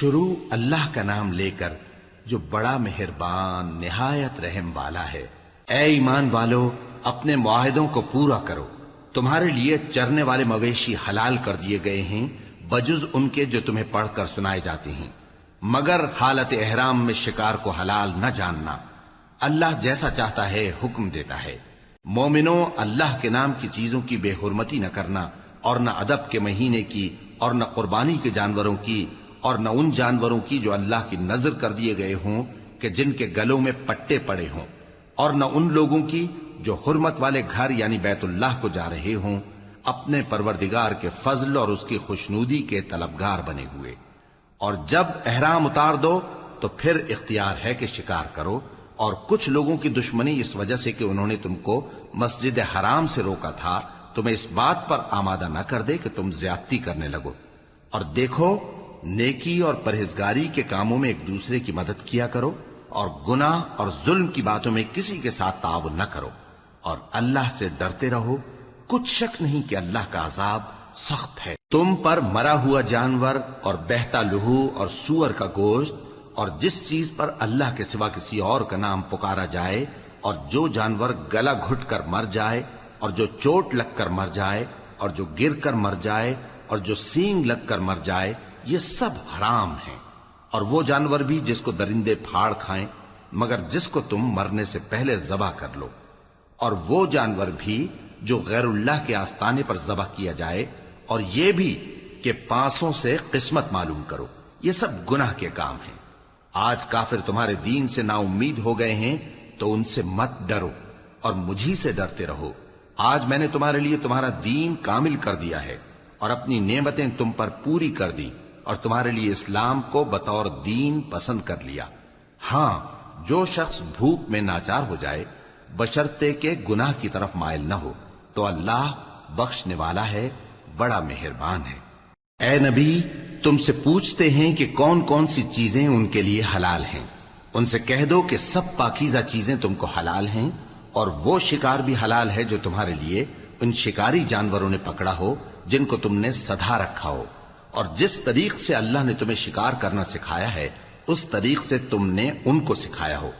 شروع اللہ کا نام لے کر جو بڑا مہربان نہایت رحم والا ہے۔ اے ایمان والو، اپنے معاہدوں کو پورا کرو۔ تمہارے لیے چرنے والے مویشی حلال کر دیے گئے ہیں بجز ان کے جو تمہیں پڑھ کر سنائے جاتے ہیں، مگر حالت احرام میں شکار کو حلال نہ جاننا۔ اللہ جیسا چاہتا ہے حکم دیتا ہے۔ مومنوں، اللہ کے نام کی چیزوں کی بے حرمتی نہ کرنا، اور نہ ادب کے مہینے کی، اور نہ قربانی کے جانوروں کی، اور نہ ان جانوروں کی جو اللہ کی نذر کر دیے گئے ہوں کہ جن کے گلوں میں پٹے پڑے ہوں، اور نہ ان لوگوں کی جو حرمت والے گھر یعنی بیت اللہ کو جا رہے ہوں اپنے پروردگار کے فضل اور اس کی خوشنودی کے طلبگار بنے ہوئے۔ اور جب احرام اتار دو تو پھر اختیار ہے کہ شکار کرو، اور کچھ لوگوں کی دشمنی اس وجہ سے کہ انہوں نے تم کو مسجد حرام سے روکا تھا تمہیں اس بات پر آمادہ نہ کر دے کہ تم زیادتی کرنے لگو۔ اور دیکھو، نیکی اور پرہیزگاری کے کاموں میں ایک دوسرے کی مدد کیا کرو، اور گناہ اور ظلم کی باتوں میں کسی کے ساتھ تعاون نہ کرو، اور اللہ سے ڈرتے رہو۔ کچھ شک نہیں کہ اللہ کا عذاب سخت ہے۔ تم پر مرا ہوا جانور اور بہتا لہو اور سور کا گوشت اور جس چیز پر اللہ کے سوا کسی اور کا نام پکارا جائے، اور جو جانور گلا گھٹ کر مر جائے، اور جو چوٹ لگ کر مر جائے، اور جو گر کر مر جائے، اور جو سینگ لگ کر مر جائے، یہ سب حرام ہیں۔ اور وہ جانور بھی جس کو درندے پھاڑ کھائیں، مگر جس کو تم مرنے سے پہلے ذبح کر لو، اور وہ جانور بھی جو غیر اللہ کے آستانے پر ذبح کیا جائے، اور یہ بھی کہ پانسوں سے قسمت معلوم کرو، یہ سب گناہ کے کام ہیں۔ آج کافر تمہارے دین سے نا امید ہو گئے ہیں تو ان سے مت ڈرو اور مجھی سے ڈرتے رہو۔ آج میں نے تمہارے لیے تمہارا دین کامل کر دیا ہے اور اپنی نعمتیں تم پر پوری کر دی، اور تمہارے لیے اسلام کو بطور دین پسند کر لیا۔ ہاں، جو شخص بھوک میں ناچار ہو جائے بشرطے کہ گناہ کی طرف مائل نہ ہو تو اللہ بخشنے والا ہے، بڑا مہربان ہے۔ اے نبی، تم سے پوچھتے ہیں کہ کون کون سی چیزیں ان کے لیے حلال ہیں۔ ان سے کہہ دو کہ سب پاکیزہ چیزیں تم کو حلال ہیں، اور وہ شکار بھی حلال ہے جو تمہارے لیے ان شکاری جانوروں نے پکڑا ہو جن کو تم نے سدھا رکھا ہو، اور جس طریق سے اللہ نے تمہیں شکار کرنا سکھایا ہے اس طریق سے تم نے ان کو سکھایا ہو۔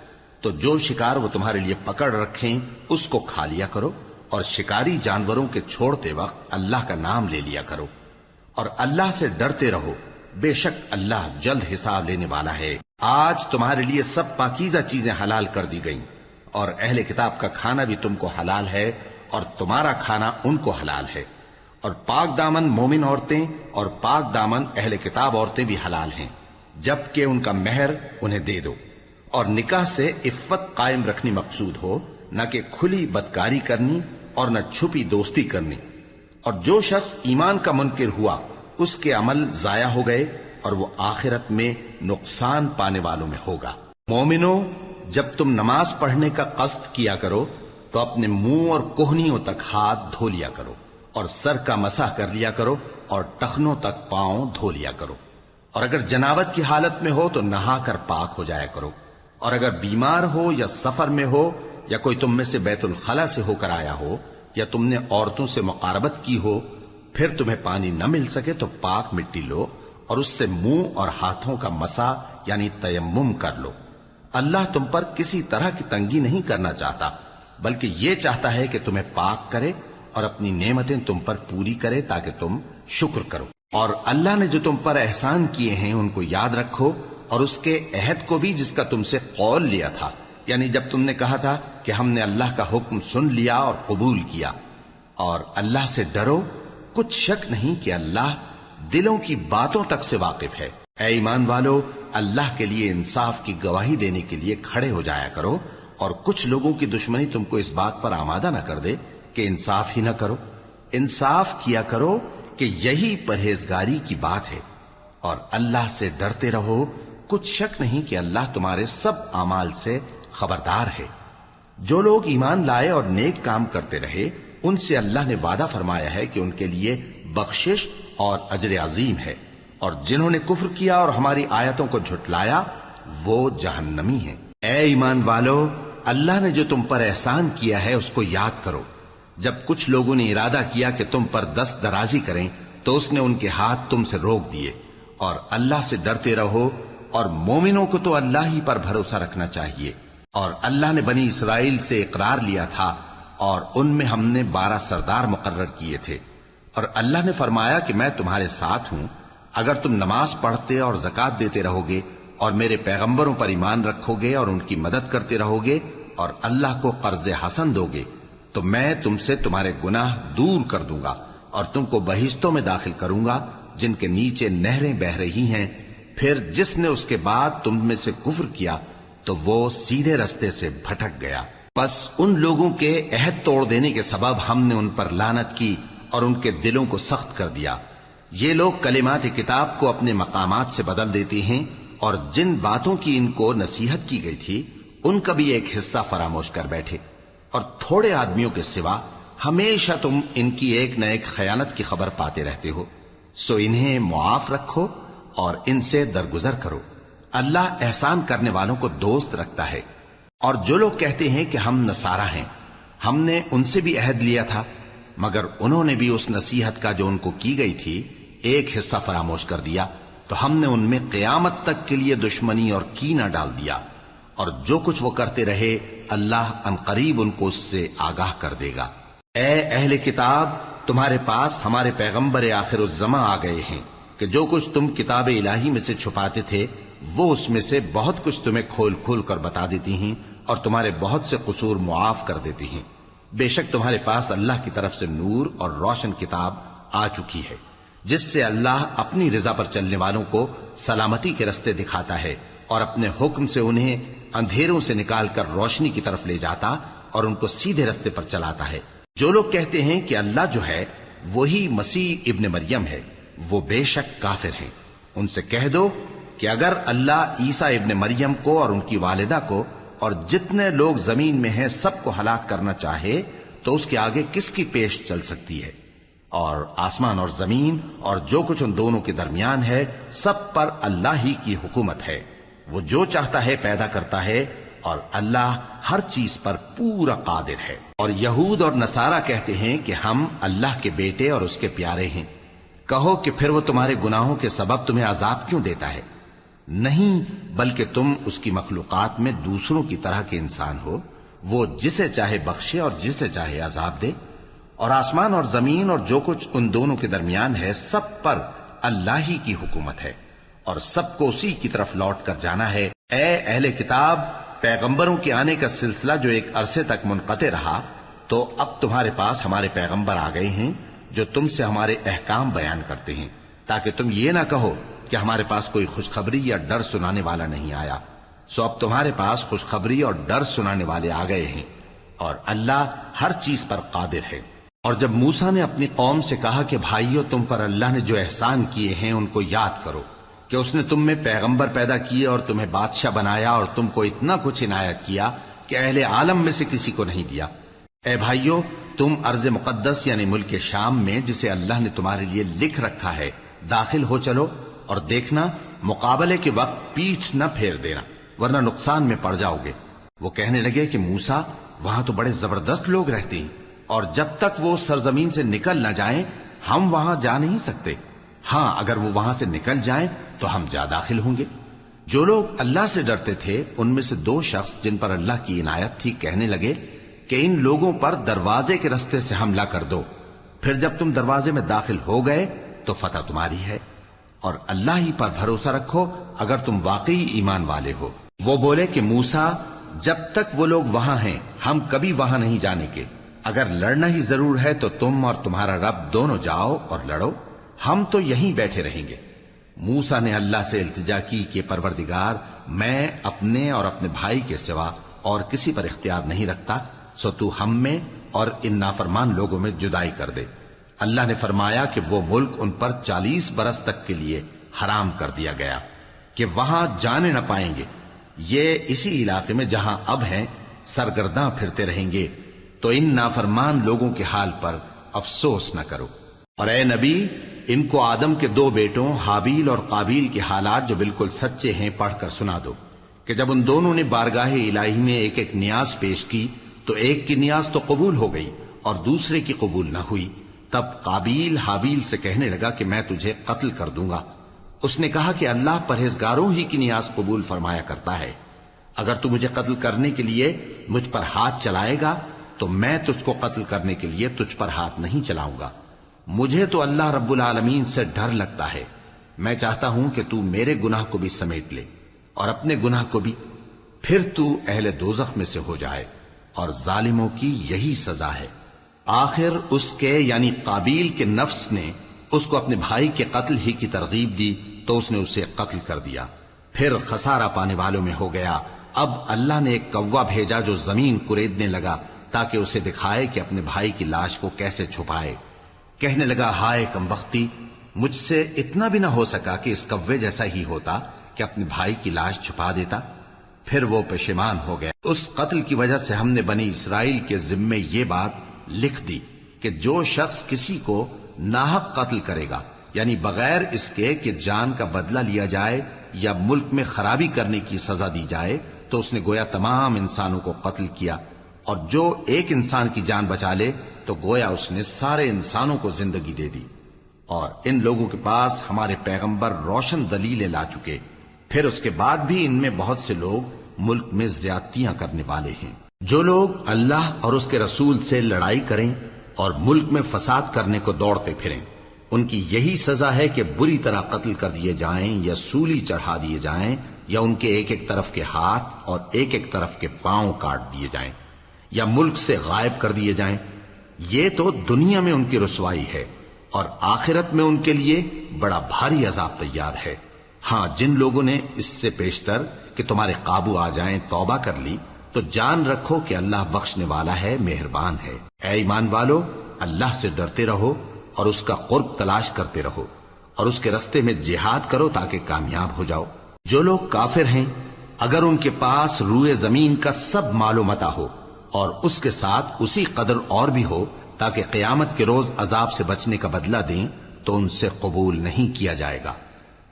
تو جو شکار وہ تمہارے لیے پکڑ رکھیں اس کو کھا لیا کرو، اور شکاری جانوروں کے چھوڑتے وقت اللہ کا نام لے لیا کرو، اور اللہ سے ڈرتے رہو، بے شک اللہ جلد حساب لینے والا ہے۔ آج تمہارے لیے سب پاکیزہ چیزیں حلال کر دی گئیں، اور اہل کتاب کا کھانا بھی تم کو حلال ہے اور تمہارا کھانا ان کو حلال ہے، اور پاک دامن مومن عورتیں اور پاک دامن اہل کتاب عورتیں بھی حلال ہیں، جبکہ ان کا مہر انہیں دے دو۔ اور نکاح سے عفت قائم رکھنی مقصود ہو، نہ کہ کھلی بدکاری کرنی اور نہ چھپی دوستی کرنی۔ اور جو شخص ایمان کا منکر ہوا اس کے عمل ضائع ہو گئے اور وہ آخرت میں نقصان پانے والوں میں ہوگا۔ مومنوں، جب تم نماز پڑھنے کا قصد کیا کرو تو اپنے منہ اور کوہنیوں تک ہاتھ دھو لیا کرو، اور سر کا مسح کر لیا کرو، اور ٹخنوں تک پاؤں دھو لیا کرو، اور اگر جنابت کی حالت میں ہو تو نہا کر پاک ہو جایا کرو، اور اگر بیمار ہو یا سفر میں ہو یا کوئی تم میں سے بیت الخلا سے ہو کر آیا ہو یا تم نے عورتوں سے مقاربت کی ہو، پھر تمہیں پانی نہ مل سکے تو پاک مٹی لو اور اس سے منہ اور ہاتھوں کا مسح یعنی تیمم کر لو۔ اللہ تم پر کسی طرح کی تنگی نہیں کرنا چاہتا، بلکہ یہ چاہتا ہے کہ تمہیں پاک کرے اور اپنی نعمتیں تم پر پوری کرے تاکہ تم شکر کرو۔ اور اللہ نے جو تم پر احسان کیے ہیں ان کو یاد رکھو، اور اس کے عہد کو بھی جس کا تم سے قول لیا تھا، یعنی جب تم نے کہا تھا کہ ہم نے اللہ کا حکم سن لیا اور قبول کیا۔ اور اللہ سے ڈرو، کچھ شک نہیں کہ اللہ دلوں کی باتوں تک سے واقف ہے۔ اے ایمان والو، اللہ کے لیے انصاف کی گواہی دینے کے لیے کھڑے ہو جایا کرو، اور کچھ لوگوں کی دشمنی تم کو اس بات پر آمادہ نہ کر دے کہ انصاف ہی نہ کرو۔ انصاف کیا کرو کہ یہی پرہیزگاری کی بات ہے، اور اللہ سے ڈرتے رہو، کچھ شک نہیں کہ اللہ تمہارے سب اعمال سے خبردار ہے۔ جو لوگ ایمان لائے اور نیک کام کرتے رہے ان سے اللہ نے وعدہ فرمایا ہے کہ ان کے لیے بخشش اور اجر عظیم ہے، اور جنہوں نے کفر کیا اور ہماری آیتوں کو جھٹلایا وہ جہنمی ہیں۔ اے ایمان والو، اللہ نے جو تم پر احسان کیا ہے اس کو یاد کرو۔ جب کچھ لوگوں نے ارادہ کیا کہ تم پر دست درازی کریں تو اس نے ان کے ہاتھ تم سے روک دیے، اور اللہ سے ڈرتے رہو، اور مومنوں کو تو اللہ ہی پر بھروسہ رکھنا چاہیے۔ اور اللہ نے بنی اسرائیل سے اقرار لیا تھا، اور ان میں ہم نے 12 سردار مقرر کیے تھے، اور اللہ نے فرمایا کہ میں تمہارے ساتھ ہوں اگر تم نماز پڑھتے اور زکوٰۃ دیتے رہو گے اور میرے پیغمبروں پر ایمان رکھو گے اور ان کی مدد کرتے رہو گے اور اللہ کو قرض حسن دو گے، تو میں تم سے تمہارے گناہ دور کر دوں گا اور تم کو بہشتوں میں داخل کروں گا جن کے نیچے نہریں بہ رہی ہیں۔ پھر جس نے اس کے بعد تم میں سے کفر کیا تو وہ سیدھے رستے سے بھٹک گیا۔ پس ان لوگوں کے عہد توڑ دینے کے سبب ہم نے ان پر لعنت کی اور ان کے دلوں کو سخت کر دیا۔ یہ لوگ کلمات کتاب کو اپنے مقامات سے بدل دیتے ہیں، اور جن باتوں کی ان کو نصیحت کی گئی تھی ان کا بھی ایک حصہ فراموش کر بیٹھے، اور تھوڑے آدمیوں کے سوا ہمیشہ تم ان کی ایک نہ ایک خیانت کی خبر پاتے رہتے ہو، سو انہیں معاف رکھو اور ان سے درگزر کرو۔ اللہ احسان کرنے والوں کو دوست رکھتا ہے۔ اور جو لوگ کہتے ہیں کہ ہم نصارہ ہیں، ہم نے ان سے بھی عہد لیا تھا، مگر انہوں نے بھی اس نصیحت کا جو ان کو کی گئی تھی ایک حصہ فراموش کر دیا، تو ہم نے ان میں قیامت تک کے لیے دشمنی اور کینہ ڈال دیا، اور جو کچھ وہ کرتے رہے اللہ عنقریب ان کو اس سے آگاہ کر دے گا۔ اے اہل کتاب، تمہارے پاس ہمارے پیغمبر آخر الزماں آ گئے ہیں کہ جو کچھ تم کتاب الہی میں سے چھپاتے تھے وہ اس میں سے بہت کچھ تمہیں کھول کھول کر بتا دیتی ہیں اور تمہارے بہت سے قصور معاف کر دیتی ہیں۔ بے شک تمہارے پاس اللہ کی طرف سے نور اور روشن کتاب آ چکی ہے، جس سے اللہ اپنی رضا پر چلنے والوں کو سلامتی کے رستے دکھاتا ہے اور اپنے حکم سے انہیں اندھیروں سے نکال کر روشنی کی طرف لے جاتا اور ان کو سیدھے رستے پر چلاتا ہے۔ جو لوگ کہتے ہیں کہ اللہ جو ہے وہی مسیح ابن مریم ہے، وہ بے شک کافر ہیں۔ ان سے کہہ دو کہ اگر اللہ عیسیٰ ابن مریم کو اور ان کی والدہ کو اور جتنے لوگ زمین میں ہیں سب کو ہلاک کرنا چاہے تو اس کے آگے کس کی پیش چل سکتی ہے؟ اور آسمان اور زمین اور جو کچھ ان دونوں کے درمیان ہے سب پر اللہ ہی کی حکومت ہے۔ وہ جو چاہتا ہے پیدا کرتا ہے، اور اللہ ہر چیز پر پورا قادر ہے۔ اور یہود اور نصارہ کہتے ہیں کہ ہم اللہ کے بیٹے اور اس کے پیارے ہیں۔ کہو کہ پھر وہ تمہارے گناہوں کے سبب تمہیں عذاب کیوں دیتا ہے؟ نہیں، بلکہ تم اس کی مخلوقات میں دوسروں کی طرح کے انسان ہو، وہ جسے چاہے بخشے اور جسے چاہے عذاب دے۔ اور آسمان اور زمین اور جو کچھ ان دونوں کے درمیان ہے سب پر اللہ ہی کی حکومت ہے، اور سب کو اسی کی طرف لوٹ کر جانا ہے۔ اے اہل کتاب، پیغمبروں کے آنے کا سلسلہ جو ایک عرصے تک منقطع رہا، تو اب تمہارے پاس ہمارے پیغمبر آ گئے ہیں جو تم سے ہمارے احکام بیان کرتے ہیں، تاکہ تم یہ نہ کہو کہ ہمارے پاس کوئی خوشخبری یا ڈر سنانے والا نہیں آیا۔ سو اب تمہارے پاس خوشخبری اور ڈر سنانے والے آ گئے ہیں، اور اللہ ہر چیز پر قادر ہے۔ اور جب موسیٰ نے اپنی قوم سے کہا کہ بھائیو، تم پر اللہ نے جو احسان کیے ہیں ان کو یاد کرو، کہ اس نے تم میں پیغمبر پیدا کیے اور تمہیں بادشاہ بنایا اور تم کو اتنا کچھ عنایت کیا کہ اہل عالم میں سے کسی کو نہیں دیا۔ اے بھائیو، تم ارض مقدس یعنی ملک شام میں جسے اللہ نے تمہارے لیے لکھ رکھا ہے داخل ہو چلو، اور دیکھنا مقابلے کے وقت پیٹھ نہ پھیر دینا ورنہ نقصان میں پڑ جاؤ گے۔ وہ کہنے لگے کہ موسیٰ، وہاں تو بڑے زبردست لوگ رہتے ہیں، اور جب تک وہ سرزمین سے نکل نہ جائیں ہم وہاں جا نہیں سکتے۔ ہاں، اگر وہ وہاں سے نکل جائیں تو ہم جا داخل ہوں گے۔ جو لوگ اللہ سے ڈرتے تھے ان میں سے 2 شخص جن پر اللہ کی عنایت تھی کہنے لگے کہ ان لوگوں پر دروازے کے رستے سے حملہ کر دو، پھر جب تم دروازے میں داخل ہو گئے تو فتح تمہاری ہے، اور اللہ ہی پر بھروسہ رکھو اگر تم واقعی ایمان والے ہو۔ وہ بولے کہ موسیٰ، جب تک وہ لوگ وہاں ہیں ہم کبھی وہاں نہیں جانے کے، اگر لڑنا ہی ضرور ہے تو تم اور تمہارا رب دونوں جاؤ اور لڑو، ہم تو یہیں بیٹھے رہیں گے۔ موسیٰ نے اللہ سے التجا کی کہ پروردگار، میں اپنے اور اپنے بھائی کے سوا اور کسی پر اختیار نہیں رکھتا، سو تو ہم میں اور ان نافرمان لوگوں میں جدائی کر دے۔ اللہ نے فرمایا کہ وہ ملک ان پر 40 برس تک کے لیے حرام کر دیا گیا کہ وہاں جانے نہ پائیں گے۔ یہ اسی علاقے میں جہاں اب ہیں سرگرداں پھرتے رہیں گے، تو ان نافرمان لوگوں کے حال پر افسوس نہ کرو۔ اور اے نبی، ان کو آدم کے 2 بیٹوں حابیل اور قابیل کے حالات جو بالکل سچے ہیں پڑھ کر سنا دو، کہ جب ان دونوں نے بارگاہ الہی میں ایک ایک نیاز پیش کی تو ایک کی نیاز تو قبول ہو گئی اور دوسرے کی قبول نہ ہوئی۔ تب قابیل حابیل سے کہنے لگا کہ میں تجھے قتل کر دوں گا، اس نے کہا کہ اللہ پرہیزگاروں ہی کی نیاز قبول فرمایا کرتا ہے. اگر تو مجھے قتل کرنے کے لیے مجھ پر ہاتھ چلائے گا تو میں تجھ کو قتل کرنے کے لیے تجھ پر ہاتھ نہیں چلاؤں گا. مجھے تو اللہ رب العالمین سے ڈر لگتا ہے. میں چاہتا ہوں کہ تو میرے گناہ کو بھی سمیٹ لے اور اپنے گناہ کو بھی، پھر تو اہل دوزخ میں سے ہو جائے، اور ظالموں کی یہی سزا ہے. آخر اس کے یعنی قابیل کے نفس نے اس کو اپنے بھائی کے قتل ہی کی ترغیب دی تو اس نے اسے قتل کر دیا. پھر خسارہ پانے والوں میں ہو گیا. اب اللہ نے ایک کوا بھیجا جو زمین کریدنے لگا تاکہ اسے دکھائے کہ اپنے بھائی کی لاش کو کیسے چھپائے. کہنے لگا، ہائے کمبختی، مجھ سے اتنا بھی نہ ہو سکا کہ اس کوے جیسا ہی ہوتا کہ اپنے بھائی کی لاش چھپا دیتا. پھر وہ پشیمان ہو گیا. اس قتل کی وجہ سے ہم نے بنی اسرائیل کے ذمے یہ بات لکھ دی کہ جو شخص کسی کو ناحق قتل کرے گا، یعنی بغیر اس کے کہ جان کا بدلہ لیا جائے یا ملک میں خرابی کرنے کی سزا دی جائے، تو اس نے گویا تمام انسانوں کو قتل کیا. اور جو ایک انسان کی جان بچا لے تو گویا اس نے سارے انسانوں کو زندگی دے دی. اور ان لوگوں کے پاس ہمارے پیغمبر روشن دلیلیں لا چکے، پھر اس کے بعد بھی ان میں بہت سے لوگ ملک میں زیادتیاں کرنے والے ہیں. جو لوگ اللہ اور اس کے رسول سے لڑائی کریں اور ملک میں فساد کرنے کو دوڑتے پھریں، ان کی یہی سزا ہے کہ بری طرح قتل کر دیے جائیں یا سولی چڑھا دیے جائیں، یا ان کے ایک ایک طرف کے ہاتھ اور ایک ایک طرف کے پاؤں کاٹ دیے جائیں، یا ملک سے غائب کر دیے جائیں. یہ تو دنیا میں ان کی رسوائی ہے، اور آخرت میں ان کے لیے بڑا بھاری عذاب تیار ہے. ہاں، جن لوگوں نے اس سے پیشتر کہ تمہارے قابو آ جائیں توبہ کر لی تو جان رکھو کہ اللہ بخشنے والا ہے، مہربان ہے. اے ایمان والو، اللہ سے ڈرتے رہو اور اس کا قرب تلاش کرتے رہو، اور اس کے رستے میں جہاد کرو تاکہ کامیاب ہو جاؤ. جو لوگ کافر ہیں، اگر ان کے پاس روئے زمین کا سب مال و متاع ہو اور اس کے ساتھ اسی قدر اور بھی ہو تاکہ قیامت کے روز عذاب سے بچنے کا بدلہ دیں، تو ان سے قبول نہیں کیا جائے گا،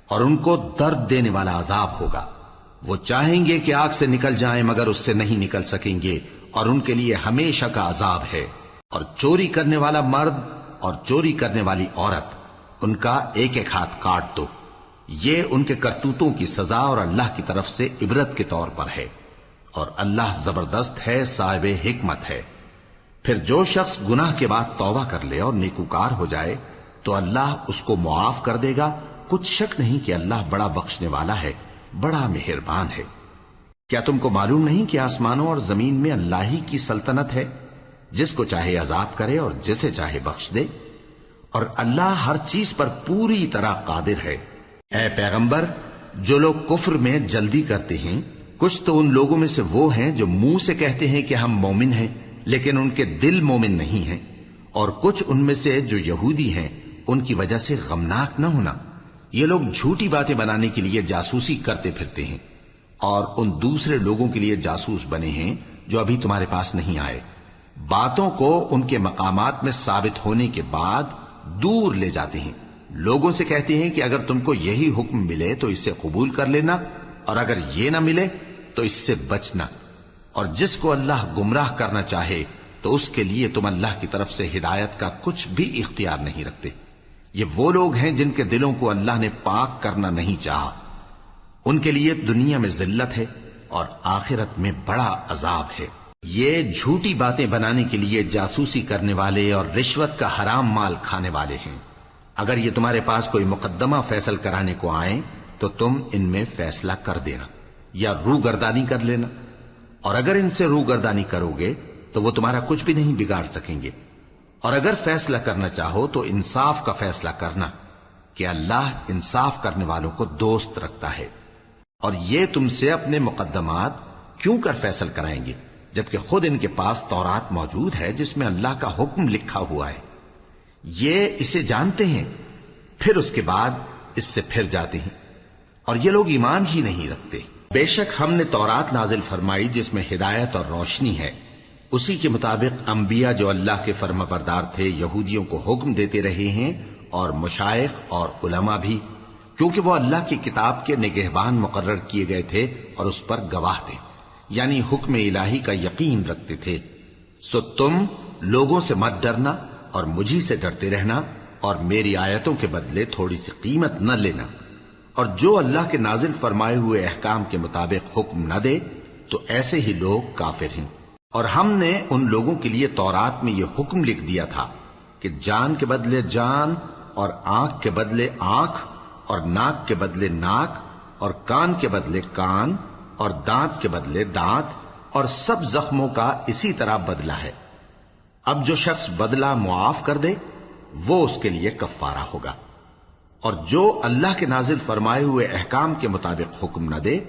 اور ان کو درد دینے والا عذاب ہوگا. وہ چاہیں گے کہ آگ سے نکل جائیں مگر اس سے نہیں نکل سکیں گے، اور ان کے لیے ہمیشہ کا عذاب ہے. اور چوری کرنے والا مرد اور چوری کرنے والی عورت، ان کا ایک ایک ہاتھ کاٹ دو. یہ ان کے کرتوتوں کی سزا اور اللہ کی طرف سے عبرت کے طور پر ہے، اور اللہ زبردست ہے، صاحب حکمت ہے. پھر جو شخص گناہ کے بعد توبہ کر لے اور نیکوکار ہو جائے تو اللہ اس کو معاف کر دے گا. کچھ شک نہیں کہ اللہ بڑا بخشنے والا ہے، بڑا مہربان ہے. کیا تم کو معلوم نہیں کہ آسمانوں اور زمین میں اللہ ہی کی سلطنت ہے، جس کو چاہے عذاب کرے اور جسے چاہے بخش دے، اور اللہ ہر چیز پر پوری طرح قادر ہے. اے پیغمبر، جو لوگ کفر میں جلدی کرتے ہیں، کچھ تو ان لوگوں میں سے وہ ہیں جو منہ سے کہتے ہیں کہ ہم مومن ہیں لیکن ان کے دل مومن نہیں ہیں، اور کچھ ان میں سے جو یہودی ہیں، ان کی وجہ سے غمناک نہ ہونا. یہ لوگ جھوٹی باتیں بنانے کے لیے جاسوسی کرتے پھرتے ہیں، اور ان دوسرے لوگوں کے لیے جاسوس بنے ہیں جو ابھی تمہارے پاس نہیں آئے. باتوں کو ان کے مقامات میں ثابت ہونے کے بعد دور لے جاتے ہیں. لوگوں سے کہتے ہیں کہ اگر تم کو یہی حکم ملے تو اسے قبول کر لینا، اور اگر یہ نہ ملے تو اس سے بچنا. اور جس کو اللہ گمراہ کرنا چاہے تو اس کے لیے تم اللہ کی طرف سے ہدایت کا کچھ بھی اختیار نہیں رکھتے. یہ وہ لوگ ہیں جن کے دلوں کو اللہ نے پاک کرنا نہیں چاہا. ان کے لیے دنیا میں ذلت ہے اور آخرت میں بڑا عذاب ہے. یہ جھوٹی باتیں بنانے کے لیے جاسوسی کرنے والے اور رشوت کا حرام مال کھانے والے ہیں. اگر یہ تمہارے پاس کوئی مقدمہ فیصل کرانے کو آئیں تو تم ان میں فیصلہ کر دینا یا روگردانی کر لینا. اور اگر ان سے روگردانی کرو گے تو وہ تمہارا کچھ بھی نہیں بگاڑ سکیں گے. اور اگر فیصلہ کرنا چاہو تو انصاف کا فیصلہ کرنا کہ اللہ انصاف کرنے والوں کو دوست رکھتا ہے. اور یہ تم سے اپنے مقدمات کیوں کر فیصل کرائیں گے جبکہ خود ان کے پاس تورات موجود ہے جس میں اللہ کا حکم لکھا ہوا ہے. یہ اسے جانتے ہیں، پھر اس کے بعد اس سے پھر جاتے ہیں، اور یہ لوگ ایمان ہی نہیں رکھتے. بے شک ہم نے تورات نازل فرمائی جس میں ہدایت اور روشنی ہے. اسی کے مطابق انبیاء جو اللہ کے فرما بردار تھے یہودیوں کو حکم دیتے رہے ہیں، اور مشائخ اور علماء بھی، کیونکہ وہ اللہ کی کتاب کے نگہبان مقرر کیے گئے تھے اور اس پر گواہ تھے، یعنی حکم الہی کا یقین رکھتے تھے. سو تم لوگوں سے مت ڈرنا اور مجھی سے ڈرتے رہنا، اور میری آیتوں کے بدلے تھوڑی سی قیمت نہ لینا. اور جو اللہ کے نازل فرمائے ہوئے احکام کے مطابق حکم نہ دے تو ایسے ہی لوگ کافر ہیں۔ اور ہم نے ان لوگوں کے لیے تورات میں یہ حکم لکھ دیا تھا کہ جان کے بدلے جان، اور آنکھ کے بدلے آنکھ، اور ناک کے بدلے ناک، اور کان کے بدلے کان، اور دانت کے بدلے دانت، اور سب زخموں کا اسی طرح بدلہ ہے۔ اب جو شخص بدلہ معاف کر دے وہ اس کے لیے کفارہ ہوگا، اور جو اللہ کے نازل فرمائے ہوئے احکام کے مطابق حکم نہ دے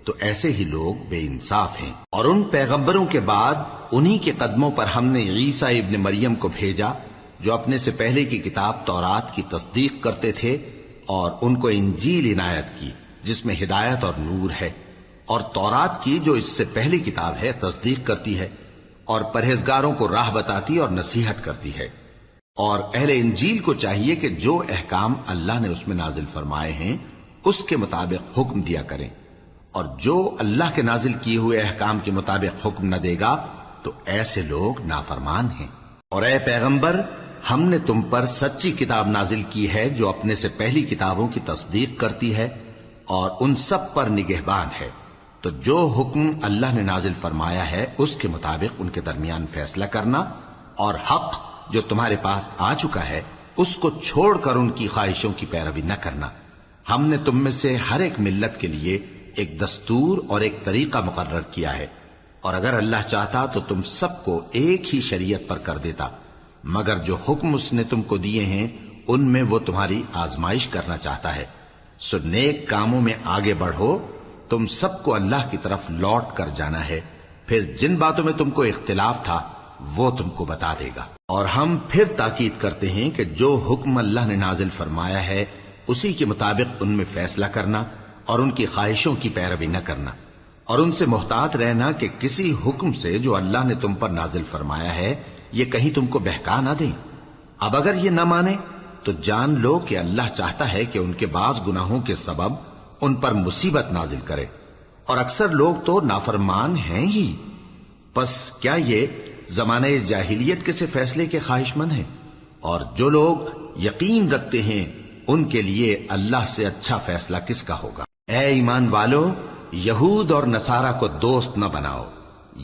تو ایسے ہی لوگ بے انصاف ہیں۔ اور ان پیغمبروں کے بعد انہی کے قدموں پر ہم نے عیسیٰ ابن مریم کو بھیجا جو اپنے سے پہلے کی کتاب تورات کی تصدیق کرتے تھے، اور ان کو انجیل عنایت کی جس میں ہدایت اور نور ہے، اور تورات کی جو اس سے پہلی کتاب ہے تصدیق کرتی ہے، اور پرہیزگاروں کو راہ بتاتی اور نصیحت کرتی ہے۔ اور اہل انجیل کو چاہیے کہ جو احکام اللہ نے اس میں نازل فرمائے ہیں اس کے مطابق حکم دیا کریں، اور جو اللہ کے نازل کیے ہوئے احکام کے مطابق حکم نہ دے گا تو ایسے لوگ نافرمان ہیں۔ اور اے پیغمبر، ہم نے تم پر سچی کتاب نازل کی ہے جو اپنے سے پہلی کتابوں کی تصدیق کرتی ہے اور ان سب پر نگہبان ہے، تو جو حکم اللہ نے نازل فرمایا ہے اس کے مطابق ان کے درمیان فیصلہ کرنا، اور حق جو تمہارے پاس آ چکا ہے اس کو چھوڑ کر ان کی خواہشوں کی پیروی نہ کرنا۔ ہم نے تم میں سے ہر ایک ملت کے لیے ایک دستور اور ایک طریقہ مقرر کیا ہے، اور اگر اللہ چاہتا تو تم سب کو ایک ہی شریعت پر کر دیتا، مگر جو حکم اس نے تم کو دیے ہیں ان میں وہ تمہاری آزمائش کرنا چاہتا ہے۔ سو نیک کاموں میں آگے بڑھو، تم سب کو اللہ کی طرف لوٹ کر جانا ہے، پھر جن باتوں میں تم کو اختلاف تھا وہ تم کو بتا دے گا۔ اور ہم پھر تاکید کرتے ہیں کہ جو حکم اللہ نے نازل فرمایا ہے اسی کے مطابق ان میں فیصلہ کرنا، اور ان کی خواہشوں کی پیروی نہ کرنا، اور ان سے محتاط رہنا کہ کسی حکم سے جو اللہ نے تم پر نازل فرمایا ہے یہ کہیں تم کو بہکا نہ دیں۔ اب اگر یہ نہ مانے تو جان لو کہ اللہ چاہتا ہے کہ ان کے بعض گناہوں کے سبب ان پر مصیبت نازل کرے، اور اکثر لوگ تو نافرمان ہیں ہی۔ پس کیا یہ زمانہ جاہلیت کے سے فیصلے کے خواہش مند ہیں؟ اور جو لوگ یقین رکھتے ہیں ان کے لیے اللہ سے اچھا فیصلہ کس کا ہوگا؟ اے ایمان والو، یہود اور نصارہ کو دوست نہ بناؤ،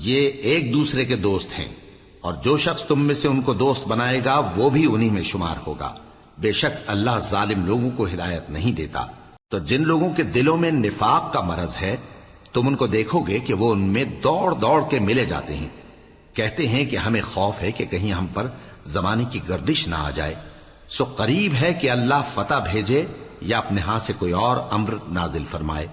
یہ ایک دوسرے کے دوست ہیں، اور جو شخص تم میں سے ان کو دوست بنائے گا وہ بھی انہی میں شمار ہوگا۔ بے شک اللہ ظالم لوگوں کو ہدایت نہیں دیتا۔ تو جن لوگوں کے دلوں میں نفاق کا مرض ہے تم ان کو دیکھو گے کہ وہ ان میں دوڑ دوڑ کے ملے جاتے ہیں، کہتے ہیں کہ ہمیں خوف ہے کہ کہیں ہم پر زمانے کی گردش نہ آ جائے۔ سو قریب ہے کہ اللہ فتح بھیجے یا اپنے ہاں سے کوئی اور امر نازل فرمائے،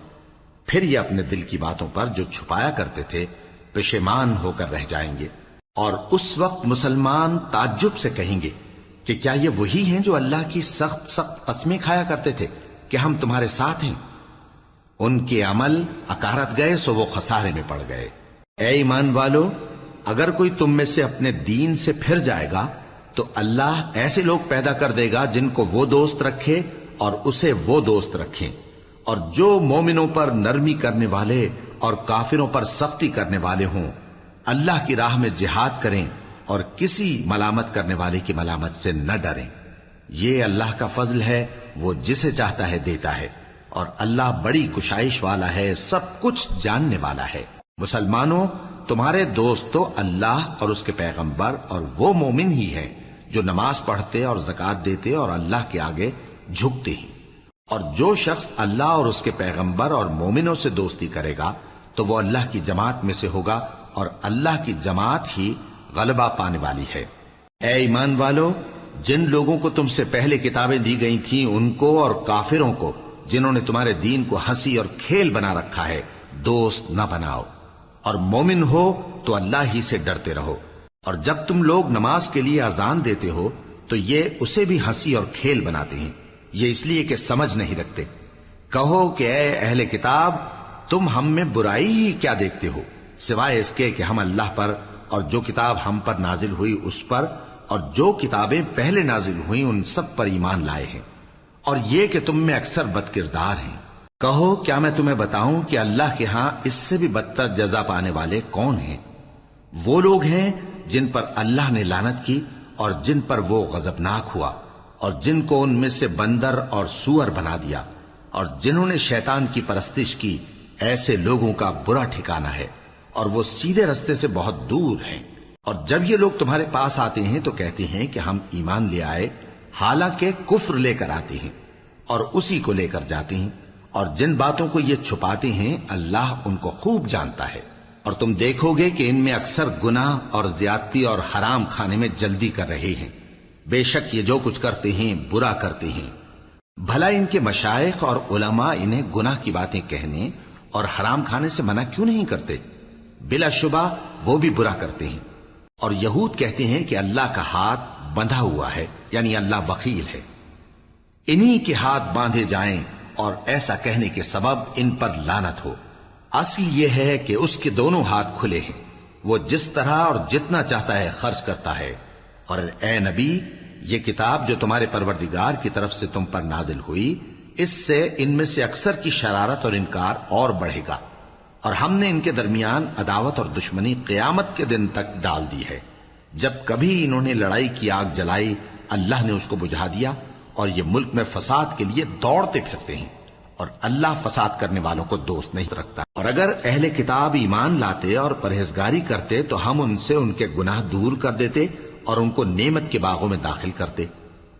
پھر یہ اپنے دل کی باتوں پر جو چھپایا کرتے تھے پشیمان ہو کر رہ جائیں گے۔ اور اس وقت مسلمان تعجب سے کہیں گے کہ کیا یہ وہی ہیں جو اللہ کی سخت سخت قسمیں کھایا کرتے تھے کہ ہم تمہارے ساتھ ہیں؟ ان کے عمل اکارت گئے سو وہ خسارے میں پڑ گئے۔ اے ایمان والو، اگر کوئی تم میں سے اپنے دین سے پھر جائے گا تو اللہ ایسے لوگ پیدا کر دے گا جن کو وہ دوست رکھے اور اسے وہ دوست رکھیں، اور جو مومنوں پر نرمی کرنے والے اور کافروں پر سختی کرنے والے ہوں، اللہ کی راہ میں جہاد کریں اور کسی ملامت کرنے والے کی ملامت سے نہ ڈریں۔ یہ اللہ کا فضل ہے، وہ جسے چاہتا ہے دیتا ہے، اور اللہ بڑی کشائش والا ہے، سب کچھ جاننے والا ہے۔ مسلمانوں، تمہارے دوست تو اللہ اور اس کے پیغمبر اور وہ مومن ہی ہیں جو نماز پڑھتے اور زکوٰۃ دیتے اور اللہ کے آگے جھکتے ہیں۔ اور جو شخص اللہ اور اس کے پیغمبر اور مومنوں سے دوستی کرے گا تو وہ اللہ کی جماعت میں سے ہوگا، اور اللہ کی جماعت ہی غلبہ پانے والی ہے۔ اے ایمان والو، جن لوگوں کو تم سے پہلے کتابیں دی گئی تھیں ان کو اور کافروں کو جنہوں نے تمہارے دین کو ہنسی اور کھیل بنا رکھا ہے دوست نہ بناؤ، اور مومن ہو تو اللہ ہی سے ڈرتے رہو۔ اور جب تم لوگ نماز کے لیے اذان دیتے ہو تو یہ اسے بھی ہنسی اور کھیل بناتے ہیں، یہ اس لیے کہ سمجھ نہیں رکھتے۔ کہو کہ اے اہل کتاب، تم ہم میں برائی ہی کیا دیکھتے ہو، سوائے اس کے کہ ہم اللہ پر اور جو کتاب ہم پر نازل ہوئی اس پر اور جو کتابیں پہلے نازل ہوئیں ان سب پر ایمان لائے ہیں، اور یہ کہ تم میں اکثر بد کردار ہیں۔ کہو کیا میں تمہیں بتاؤں کہ اللہ کے ہاں اس سے بھی بدتر جزا پانے والے کون ہیں؟ وہ لوگ ہیں جن پر اللہ نے لعنت کی اور جن پر وہ غضبناک ہوا، اور جن کو ان میں سے بندر اور سور بنا دیا، اور جنہوں نے شیطان کی پرستش کی ایسے لوگوں کا برا ٹھکانہ ہے، اور وہ سیدھے رستے سے بہت دور ہیں۔ اور جب یہ لوگ تمہارے پاس آتے ہیں تو کہتے ہیں کہ ہم ایمان لے آئے، حالانکہ کفر لے کر آتے ہیں اور اسی کو لے کر جاتے ہیں، اور جن باتوں کو یہ چھپاتے ہیں اللہ ان کو خوب جانتا ہے۔ اور تم دیکھو گے کہ ان میں اکثر گناہ اور زیادتی اور حرام کھانے میں جلدی کر رہے ہیں، بے شک یہ جو کچھ کرتے ہیں برا کرتے ہیں۔ بھلا ان کے مشائخ اور علماء انہیں گناہ کی باتیں کہنے اور حرام کھانے سے منع کیوں نہیں کرتے؟ بلا شبہ وہ بھی برا کرتے ہیں۔ اور یہود کہتے ہیں کہ اللہ کا ہاتھ بندھا ہوا ہے، یعنی اللہ بخیل ہے، انہی کے ہاتھ باندھے جائیں، اور ایسا کہنے کے سبب ان پر لعنت ہو۔ اصل یہ ہے کہ اس کے دونوں ہاتھ کھلے ہیں، وہ جس طرح اور جتنا چاہتا ہے خرچ کرتا ہے۔ اور اے نبی، یہ کتاب جو تمہارے پروردگار کی طرف سے تم پر نازل ہوئی، اس سے ان میں سے اکثر کی شرارت اور انکار اور بڑھے گا، اور ہم نے ان کے درمیان عداوت اور دشمنی قیامت کے دن تک ڈال دی ہے۔ جب کبھی انہوں نے لڑائی کی آگ جلائی، اللہ نے اس کو بجھا دیا، اور یہ ملک میں فساد کے لیے دوڑتے پھرتے ہیں، اور اللہ فساد کرنے والوں کو دوست نہیں رکھتا۔ اور اگر اہل کتاب ایمان لاتے اور پرہیزگاری کرتے تو ہم ان سے ان کے گناہ دور کر دیتے اور ان کو نعمت کے باغوں میں داخل کرتے۔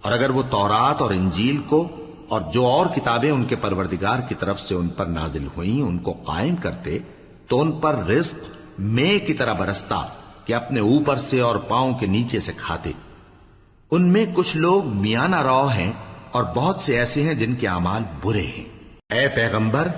اور اگر وہ تورات اور انجیل کو اور جو اور کتابیں ان کے پروردگار کی طرف سے ان پر نازل ہوئیں ان کو قائم کرتے تو ان پر رزق مے کی طرح برستا کہ اپنے اوپر سے اور پاؤں کے نیچے سے کھاتے۔ ان میں کچھ لوگ میانہ رو ہیں اور بہت سے ایسے ہیں جن کے اعمال برے ہیں۔ اے پیغمبر،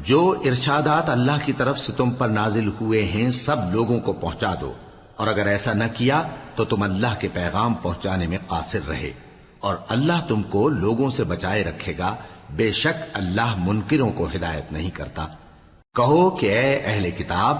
جو ارشادات اللہ کی طرف سے تم پر نازل ہوئے ہیں سب لوگوں کو پہنچا دو، اور اگر ایسا نہ کیا تو تم اللہ کے پیغام پہنچانے میں قاصر رہے، اور اللہ تم کو لوگوں سے بچائے رکھے گا، بے شک اللہ منکروں کو ہدایت نہیں کرتا۔ کہو کہ اے اہل کتاب،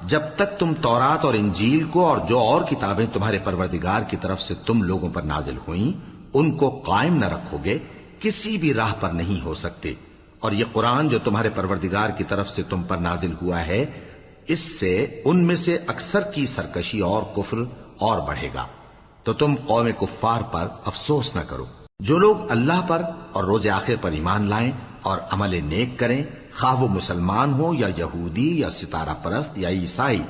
جب تک تم تورات اور انجیل کو اور جو اور کتابیں تمہارے پروردگار کی طرف سے تم لوگوں پر نازل ہوئیں ان کو قائم نہ رکھو گے، کسی بھی راہ پر نہیں ہو سکتے۔ اور یہ قرآن جو تمہارے پروردگار کی طرف سے تم پر نازل ہوا ہے، اس سے ان میں سے اکثر کی سرکشی اور کفر اور بڑھے گا، تو تم قوم کفار پر افسوس نہ کرو۔ جو لوگ اللہ پر اور روز آخر پر ایمان لائیں اور عمل نیک کریں، خواہ وہ مسلمان ہو یا یہودی یا ستارہ پرست یا عیسائی،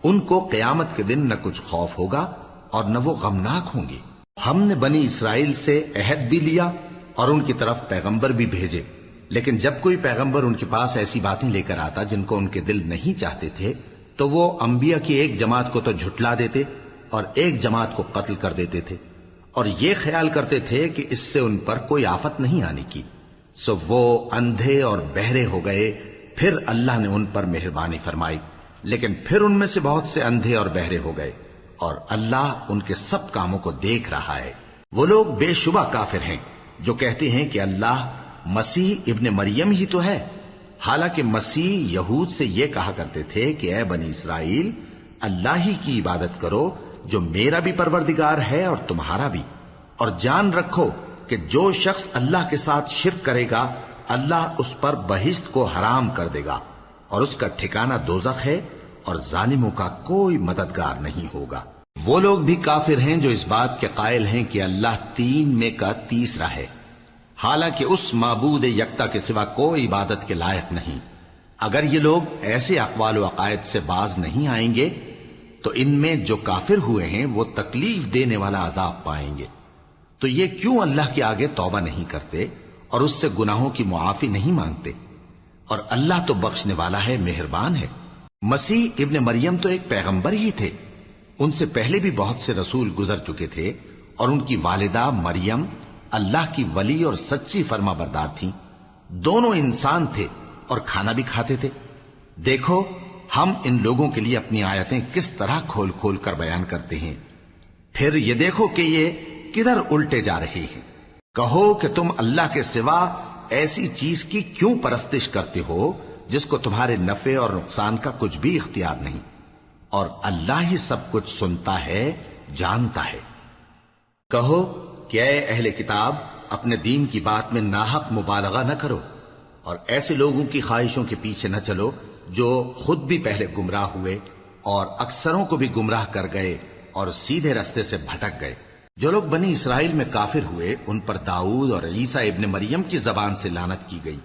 ان کو قیامت کے دن نہ کچھ خوف ہوگا اور نہ وہ غمناک ہوں گے۔ ہم نے بنی اسرائیل سے عہد بھی لیا اور ان کی طرف پیغمبر بھی بھیجے، لیکن جب کوئی پیغمبر ان کے پاس ایسی باتیں لے کر آتا جن کو ان کے دل نہیں چاہتے تھے تو وہ انبیاء کی ایک جماعت کو تو جھٹلا دیتے اور ایک جماعت کو قتل کر دیتے تھے، اور یہ خیال کرتے تھے کہ اس سے ان پر کوئی آفت نہیں آنے کی، سو وہ اندھے اور بہرے ہو گئے۔ پھر اللہ نے ان پر مہربانی فرمائی، لیکن پھر ان میں سے بہت سے اندھے اور بہرے ہو گئے، اور اللہ ان کے سب کاموں کو دیکھ رہا ہے۔ وہ لوگ بے شبہ کافر ہیں جو کہتے ہیں کہ اللہ مسیح ابن مریم ہی تو ہے، حالانکہ مسیح یہود سے یہ کہا کرتے تھے کہ اے بنی اسرائیل، اللہ ہی کی عبادت کرو جو میرا بھی پروردگار ہے اور تمہارا بھی، اور جان رکھو کہ جو شخص اللہ کے ساتھ شرک کرے گا اللہ اس پر بہشت کو حرام کر دے گا، اور اس کا ٹھکانہ دوزخ ہے، اور ظالموں کا کوئی مددگار نہیں ہوگا۔ وہ لوگ بھی کافر ہیں جو اس بات کے قائل ہیں کہ اللہ تین میں کا تیسرا ہے، حالانکہ اس معبود یکتا کے سوا کوئی عبادت کے لائق نہیں۔ اگر یہ لوگ ایسے اقوال و عقائد سے باز نہیں آئیں گے تو ان میں جو کافر ہوئے ہیں وہ تکلیف دینے والا عذاب پائیں گے۔ تو یہ کیوں اللہ کے آگے توبہ نہیں کرتے اور اس سے گناہوں کی معافی نہیں مانگتے؟ اور اللہ تو بخشنے والا ہے، مہربان ہے۔ مسیح ابن مریم تو ایک پیغمبر ہی تھے، ان سے پہلے بھی بہت سے رسول گزر چکے تھے، اور ان کی والدہ مریم اللہ کی ولی اور سچی فرما بردار تھیں۔ دونوں انسان تھے اور کھانا بھی کھاتے تھے۔ دیکھو ہم ان لوگوں کے لیے اپنی آیتیں کس طرح کھول کھول کر بیان کرتے ہیں، پھر یہ دیکھو کہ یہ کدھر الٹے جا رہے ہیں۔ کہو کہ تم اللہ کے سوا ایسی چیز کی کیوں پرستش کرتے ہو جس کو تمہارے نفع اور نقصان کا کچھ بھی اختیار نہیں، اور اللہ ہی سب کچھ سنتا ہے، جانتا ہے۔ کہو کہ اے اہل کتاب، اپنے دین کی بات میں ناحق مبالغہ نہ کرو، اور ایسے لوگوں کی خواہشوں کے پیچھے نہ چلو جو خود بھی پہلے گمراہ ہوئے اور اکثروں کو بھی گمراہ کر گئے اور سیدھے رستے سے بھٹک گئے۔ جو لوگ بنی اسرائیل میں کافر ہوئے ان پر داؤد اور عیسیٰ ابن مریم کی زبان سے لعنت کی گئی،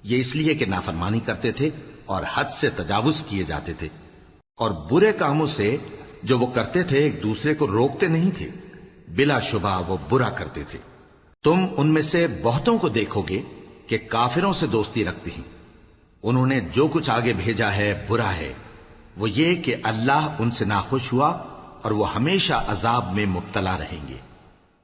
یہ اس لیے کہ نافرمانی کرتے تھے اور حد سے تجاوز کیے جاتے تھے، اور برے کاموں سے جو وہ کرتے تھے ایک دوسرے کو روکتے نہیں تھے، بلا شبہ وہ برا کرتے تھے۔ تم ان میں سے بہتوں کو دیکھو گے کہ کافروں سے دوستی رکھتے ہیں، انہوں نے جو کچھ آگے بھیجا ہے برا ہے، وہ یہ کہ اللہ ان سے ناخوش ہوا اور وہ ہمیشہ عذاب میں مبتلا رہیں گے۔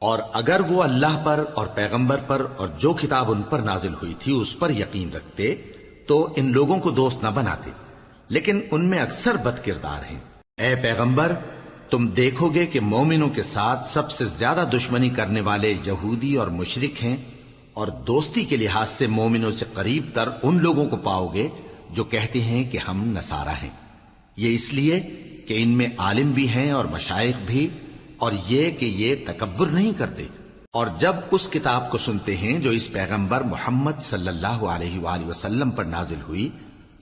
اور اگر وہ اللہ پر اور پیغمبر پر اور جو کتاب ان پر نازل ہوئی تھی اس پر یقین رکھتے تو ان لوگوں کو دوست نہ بناتے، لیکن ان میں اکثر بد کردار ہیں۔ اے پیغمبر، تم دیکھو گے کہ مومنوں کے ساتھ سب سے زیادہ دشمنی کرنے والے یہودی اور مشرک ہیں، اور دوستی کے لحاظ سے مومنوں سے قریب تر ان لوگوں کو پاؤ گے جو کہتے ہیں کہ ہم نصارہ ہیں۔ یہ اس لیے کہ ان میں عالم بھی ہیں اور مشائخ بھی، اور یہ کہ یہ تکبر نہیں کرتے۔ اور جب اس کتاب کو سنتے ہیں جو اس پیغمبر محمد صلی اللہ علیہ وآلہ وسلم پر نازل ہوئی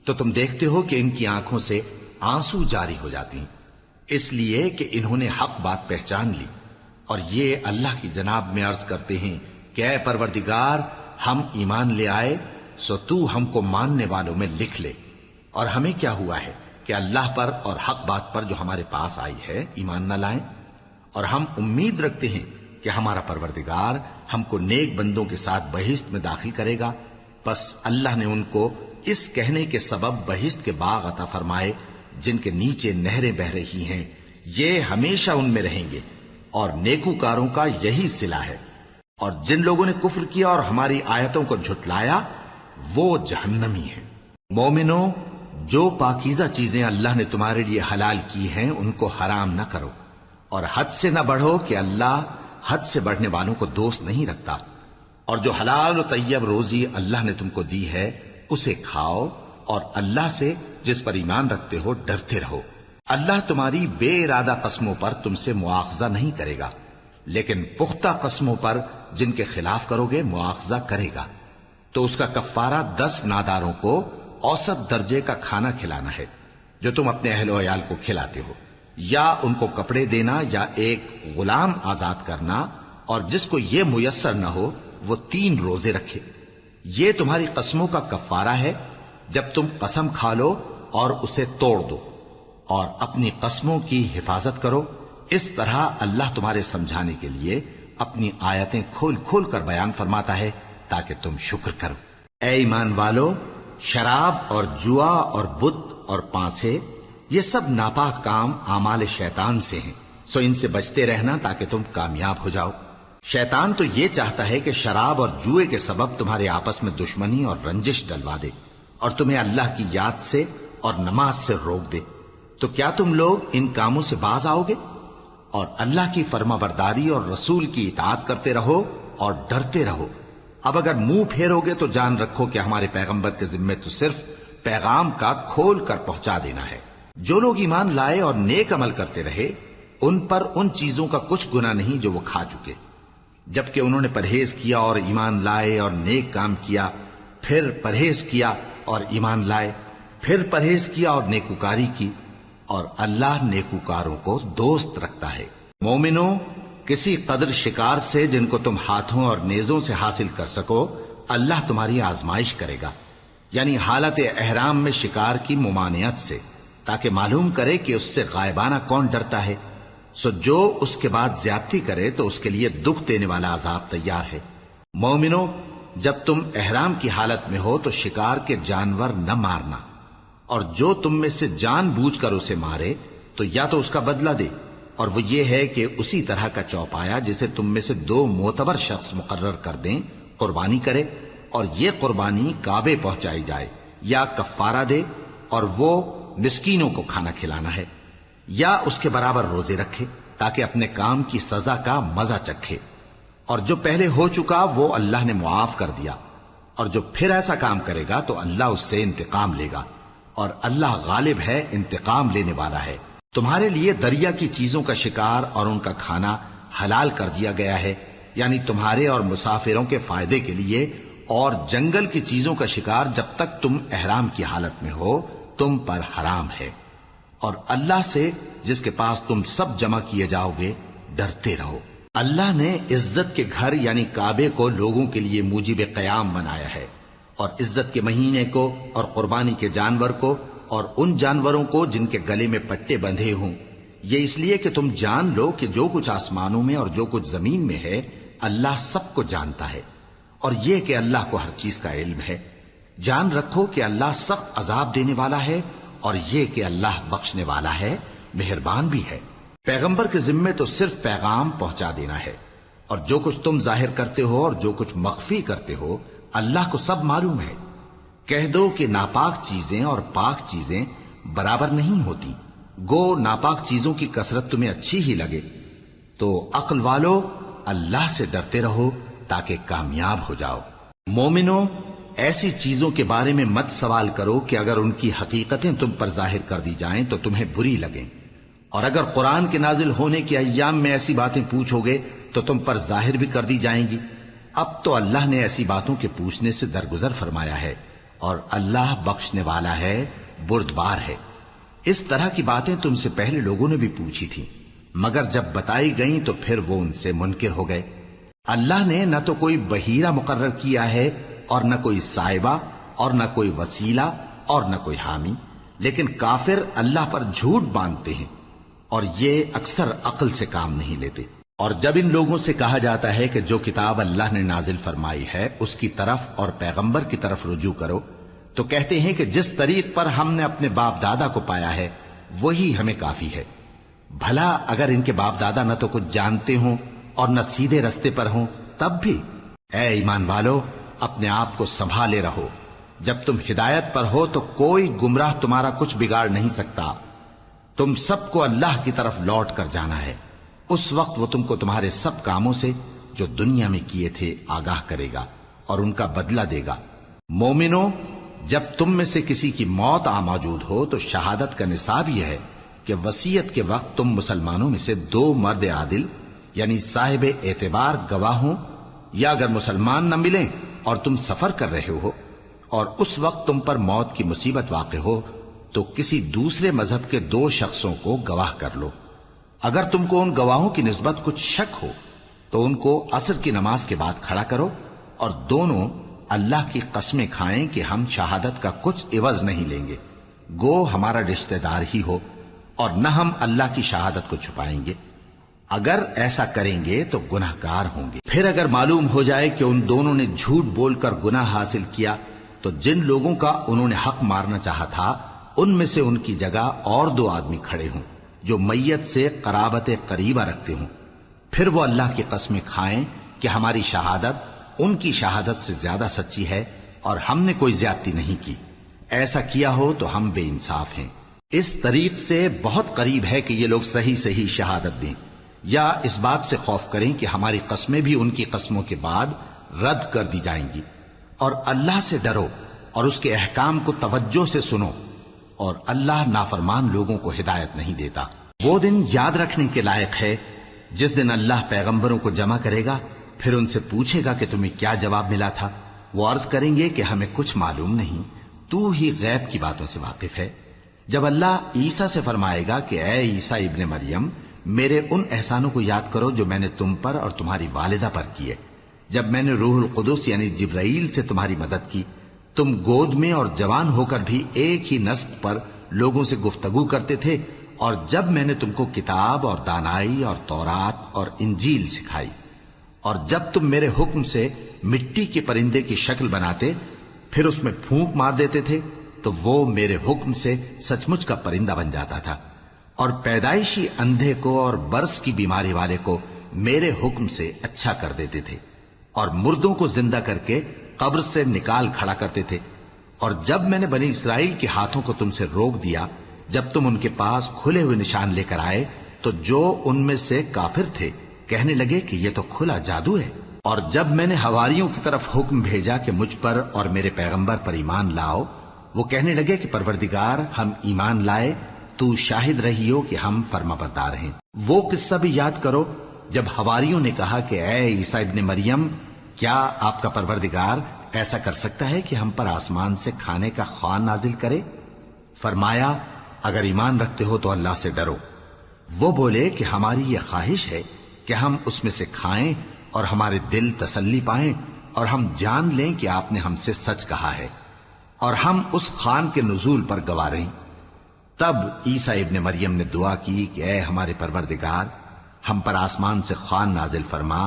تو تم دیکھتے ہو کہ ان کی آنکھوں سے آنسو جاری ہو جاتے ہیں، اس لیے کہ انہوں نے حق بات پہچان لی، اور یہ اللہ کی جناب میں عرض کرتے ہیں کہ اے پروردگار، ہم ایمان لے آئے سو تو ہم کو ماننے والوں میں لکھ لے۔ اور ہمیں کیا ہوا ہے کہ اللہ پر اور حق بات پر جو ہمارے پاس آئی ہے ایمان نہ لائیں؟ اور ہم امید رکھتے ہیں کہ ہمارا پروردگار ہم کو نیک بندوں کے ساتھ بہشت میں داخل کرے گا۔ بس اللہ نے ان کو اس کہنے کے سبب بہشت کے باغ عطا فرمائے جن کے نیچے نہریں بہ رہی ہیں، یہ ہمیشہ ان میں رہیں گے، اور نیکوکاروں کا یہی صلہ ہے۔ اور جن لوگوں نے کفر کیا اور ہماری آیتوں کو جھٹلایا وہ جہنمی ہیں۔ مومنوں، جو پاکیزہ چیزیں اللہ نے تمہارے لیے حلال کی ہیں ان کو حرام نہ کرو، اور حد سے نہ بڑھو کہ اللہ حد سے بڑھنے والوں کو دوست نہیں رکھتا۔ اور جو حلال و طیب روزی اللہ نے تم کو دی ہے اسے کھاؤ، اور اللہ سے جس پر ایمان رکھتے ہو ڈرتے رہو۔ اللہ تمہاری بے ارادہ قسموں پر تم سے مواخذہ نہیں کرے گا، لیکن پختہ قسموں پر جن کے خلاف کرو گے مواخذہ کرے گا۔ تو اس کا کفارہ 10 ناداروں کو اوسط درجے کا کھانا کھلانا ہے جو تم اپنے اہل و عیال کو کھلاتے ہو، یا ان کو کپڑے دینا یا ایک غلام آزاد کرنا، اور جس کو یہ میسر نہ ہو وہ 3 روزے رکھے۔ یہ تمہاری قسموں کا کفارہ ہے جب تم قسم کھا لو اور اسے توڑ دو، اور اپنی قسموں کی حفاظت کرو۔ اس طرح اللہ تمہارے سمجھانے کے لیے اپنی آیتیں کھول کھول کر بیان فرماتا ہے تاکہ تم شکر کرو۔ اے ایمان والو، شراب اور جوا اور بت اور پانسے یہ سب ناپاک کام اعمال شیطان سے ہیں، سو ان سے بچتے رہنا تاکہ تم کامیاب ہو جاؤ۔ شیطان تو یہ چاہتا ہے کہ شراب اور جوئے کے سبب تمہارے آپس میں دشمنی اور رنجش ڈلوا دے، اور تمہیں اللہ کی یاد سے اور نماز سے روک دے۔ تو کیا تم لوگ ان کاموں سے باز آؤ گے؟ اور اللہ کی فرما برداری اور رسول کی اطاعت کرتے رہو اور ڈرتے رہو۔ اب اگر منہ پھیرو گے تو جان رکھو کہ ہمارے پیغمبر کے ذمے تو صرف پیغام کا کھول کر پہنچا دینا ہے۔ جو لوگ ایمان لائے اور نیک عمل کرتے رہے ان پر ان چیزوں کا کچھ گناہ نہیں جو وہ کھا چکے، جبکہ انہوں نے پرہیز کیا اور ایمان لائے اور نیک کام کیا، پھر پرہیز کیا اور ایمان لائے، پھر پرہیز کیا اور نیکوکاری کی، اور اللہ نیکوکاروں کو دوست رکھتا ہے۔ مومنوں، کسی قدر شکار سے جن کو تم ہاتھوں اور نیزوں سے حاصل کر سکو اللہ تمہاری آزمائش کرے گا، یعنی حالت احرام میں شکار کی ممانعت سے، تاکہ معلوم کرے کہ اس سے غائبانہ کون ڈرتا ہے۔ سو جو اس کے بعد زیادتی کرے تو اس کے لیے دکھ دینے والا عذاب تیار ہے۔ مومنوں، جب تم احرام کی حالت میں ہو تو شکار کے جانور نہ مارنا، اور جو تم میں سے جان بوجھ کر اسے مارے تو یا تو اس کا بدلہ دے، اور وہ یہ ہے کہ اسی طرح کا چوپایا جسے تم میں سے 2 معتبر شخص مقرر کر دیں قربانی کرے، اور یہ قربانی کعبے پہنچائی جائے، یا کفارہ دے اور وہ مسکینوں کو کھانا کھلانا ہے، یا اس کے برابر روزے رکھے تاکہ اپنے کام کی سزا کا مزہ چکھے۔ اور جو پہلے ہو چکا وہ اللہ نے معاف کر دیا، اور جو پھر ایسا کام کرے گا تو اللہ اس سے انتقام لے گا، اور اللہ غالب ہے، انتقام لینے والا ہے۔ تمہارے لیے دریا کی چیزوں کا شکار اور ان کا کھانا حلال کر دیا گیا ہے، یعنی تمہارے اور مسافروں کے فائدے کے لیے، اور جنگل کی چیزوں کا شکار جب تک تم احرام کی حالت میں ہو تم پر حرام ہے۔ اور اللہ سے جس کے پاس تم سب جمع کیے جاؤ گے ڈرتے رہو۔ اللہ نے عزت کے گھر یعنی کعبے کو لوگوں کے لیے موجب قیام بنایا ہے، اور عزت کے مہینے کو اور قربانی کے جانور کو اور ان جانوروں کو جن کے گلے میں پٹے بندھے ہوں، یہ اس لیے کہ تم جان لو کہ جو کچھ آسمانوں میں اور جو کچھ زمین میں ہے اللہ سب کو جانتا ہے، اور یہ کہ اللہ کو ہر چیز کا علم ہے۔ جان رکھو کہ اللہ سخت عذاب دینے والا ہے، اور یہ کہ اللہ بخشنے والا ہے، مہربان بھی ہے۔ پیغمبر کے ذمے تو صرف پیغام پہنچا دینا ہے، اور جو کچھ تم ظاہر کرتے ہو اور جو کچھ مخفی کرتے ہو اللہ کو سب معلوم ہے۔ کہہ دو کہ ناپاک چیزیں اور پاک چیزیں برابر نہیں ہوتی، گو ناپاک چیزوں کی کثرت تمہیں اچھی ہی لگے، تو عقل والو اللہ سے ڈرتے رہو تاکہ کامیاب ہو جاؤ۔ مومنو، ایسی چیزوں کے بارے میں مت سوال کرو کہ اگر ان کی حقیقتیں تم پر ظاہر کر دی جائیں تو تمہیں بری لگیں، اور اگر قرآن کے نازل ہونے کے ایام میں ایسی باتیں پوچھو گے تو تم پر ظاہر بھی کر دی جائیں گی۔ اب تو اللہ نے ایسی باتوں کے پوچھنے سے درگزر فرمایا ہے، اور اللہ بخشنے والا ہے، بردبار ہے۔ اس طرح کی باتیں تم سے پہلے لوگوں نے بھی پوچھی تھیں، مگر جب بتائی گئیں تو پھر وہ ان سے منکر ہو گئے۔ اللہ نے نہ تو کوئی بحیرہ مقرر کیا ہے اور نہ کوئی سائبہ اور نہ کوئی وسیلہ اور نہ کوئی حامی، لیکن کافر اللہ پر جھوٹ باندھتے ہیں اور یہ اکثر عقل سے کام نہیں لیتے۔ اور جب ان لوگوں سے کہا جاتا ہے کہ جو کتاب اللہ نے نازل فرمائی ہے اس کی طرف اور پیغمبر کی طرف رجوع کرو، تو کہتے ہیں کہ جس طریق پر ہم نے اپنے باپ دادا کو پایا ہے وہی ہمیں کافی ہے۔ بھلا اگر ان کے باپ دادا نہ تو کچھ جانتے ہوں اور نہ سیدھے رستے پر ہوں تب بھی؟ اے ایمان والو، اپنے آپ کو سنبھالے رہو، جب تم ہدایت پر ہو تو کوئی گمراہ تمہارا کچھ بگاڑ نہیں سکتا۔ تم سب کو اللہ کی طرف لوٹ کر جانا ہے، اس وقت وہ تم کو تمہارے سب کاموں سے جو دنیا میں کیے تھے آگاہ کرے گا اور ان کا بدلہ دے گا۔ مومنو، جب تم میں سے کسی کی موت آ موجود ہو تو شہادت کا نصاب یہ ہے کہ وصیت کے وقت تم مسلمانوں میں سے 2 مرد عادل یعنی صاحب اعتبار گواہ ہوں، یا اگر مسلمان نہ ملیں اور تم سفر کر رہے ہو اور اس وقت تم پر موت کی مصیبت واقع ہو تو کسی دوسرے مذہب کے 2 شخصوں کو گواہ کر لو۔ اگر تم کو ان گواہوں کی نسبت کچھ شک ہو تو ان کو عصر کی نماز کے بعد کھڑا کرو، اور دونوں اللہ کی قسمیں کھائیں کہ ہم شہادت کا کچھ عوض نہیں لیں گے، گو ہمارا رشتہ دار ہی ہو، اور نہ ہم اللہ کی شہادت کو چھپائیں گے۔ اگر ایسا کریں گے تو گناہ گار ہوں گے۔ پھر اگر معلوم ہو جائے کہ ان دونوں نے جھوٹ بول کر گناہ حاصل کیا تو جن لوگوں کا انہوں نے حق مارنا چاہا تھا ان میں سے ان کی جگہ اور 2 آدمی کھڑے ہوں جو میت سے قرابت قریبہ رکھتے ہوں، پھر وہ اللہ کی قسمیں کھائیں کہ ہماری شہادت ان کی شہادت سے زیادہ سچی ہے اور ہم نے کوئی زیادتی نہیں کی۔ ایسا کیا ہو تو ہم بے انصاف ہیں۔ اس طریق سے بہت قریب ہے کہ یہ لوگ صحیح صحیح شہادت دیں، یا اس بات سے خوف کریں کہ ہماری قسمیں بھی ان کی قسموں کے بعد رد کر دی جائیں گی۔ اور اللہ سے ڈرو اور اس کے احکام کو توجہ سے سنو، اور اللہ نافرمان لوگوں کو ہدایت نہیں دیتا۔ وہ دن یاد رکھنے کے لائق ہے جس دن اللہ پیغمبروں کو جمع کرے گا، پھر ان سے پوچھے گا کہ تمہیں کیا جواب ملا تھا۔ وہ عرض کریں گے کہ ہمیں کچھ معلوم نہیں، تو ہی غیب کی باتوں سے واقف ہے۔ جب اللہ عیسیٰ سے فرمائے گا کہ اے عیسیٰ ابن مریم، میرے ان احسانوں کو یاد کرو جو میں نے تم پر اور تمہاری والدہ پر کیے، جب میں نے روح القدس یعنی جبرائیل سے تمہاری مدد کی، تم گود میں اور جوان ہو کر بھی ایک ہی نسق پر لوگوں سے گفتگو کرتے تھے، اور جب میں نے تم کو کتاب اور دانائی اور تورات اور انجیل سکھائی، اور جب تم میرے حکم سے مٹی کے پرندے کی شکل بناتے پھر اس میں پھونک مار دیتے تھے تو وہ میرے حکم سے سچ مچ کا پرندہ بن جاتا تھا، اور پیدائشی اندھے کو اور برس کی بیماری والے کو میرے حکم سے اچھا کر دیتے تھے، اور مردوں کو زندہ کر کے قبر سے نکال کھڑا کرتے تھے۔ اور جب میں نے بنی اسرائیل کے ہاتھوں کو تم سے روک دیا جب تم ان کے پاس کھلے ہوئے نشان لے کر آئے تو جو ان میں سے کافر تھے کہنے لگے کہ یہ تو کھلا جادو ہے۔ اور جب میں نے حواریوں کی طرف حکم بھیجا کہ مجھ پر اور میرے پیغمبر پر ایمان لاؤ، وہ کہنے لگے کہ پروردگار، ہم ایمان لائے، تو شاہد رہی ہو کہ ہم فرما بردار ہیں۔ وہ قصہ بھی یاد کرو جب حواریوں نے کہا کہ اے عیسیٰ ابن مریم، کیا آپ کا پروردگار ایسا کر سکتا ہے کہ ہم پر آسمان سے کھانے کا خوان نازل کرے؟ فرمایا، اگر ایمان رکھتے ہو تو اللہ سے ڈرو۔ وہ بولے کہ ہماری یہ خواہش ہے کہ ہم اس میں سے کھائیں اور ہمارے دل تسلی پائیں اور ہم جان لیں کہ آپ نے ہم سے سچ کہا ہے، اور ہم اس خوان کے نزول پر گواہ رہیں۔ تب عیسیٰ ابن مریم نے دعا کی کہ اے ہمارے پروردگار، ہم پر آسمان سے خوان نازل فرما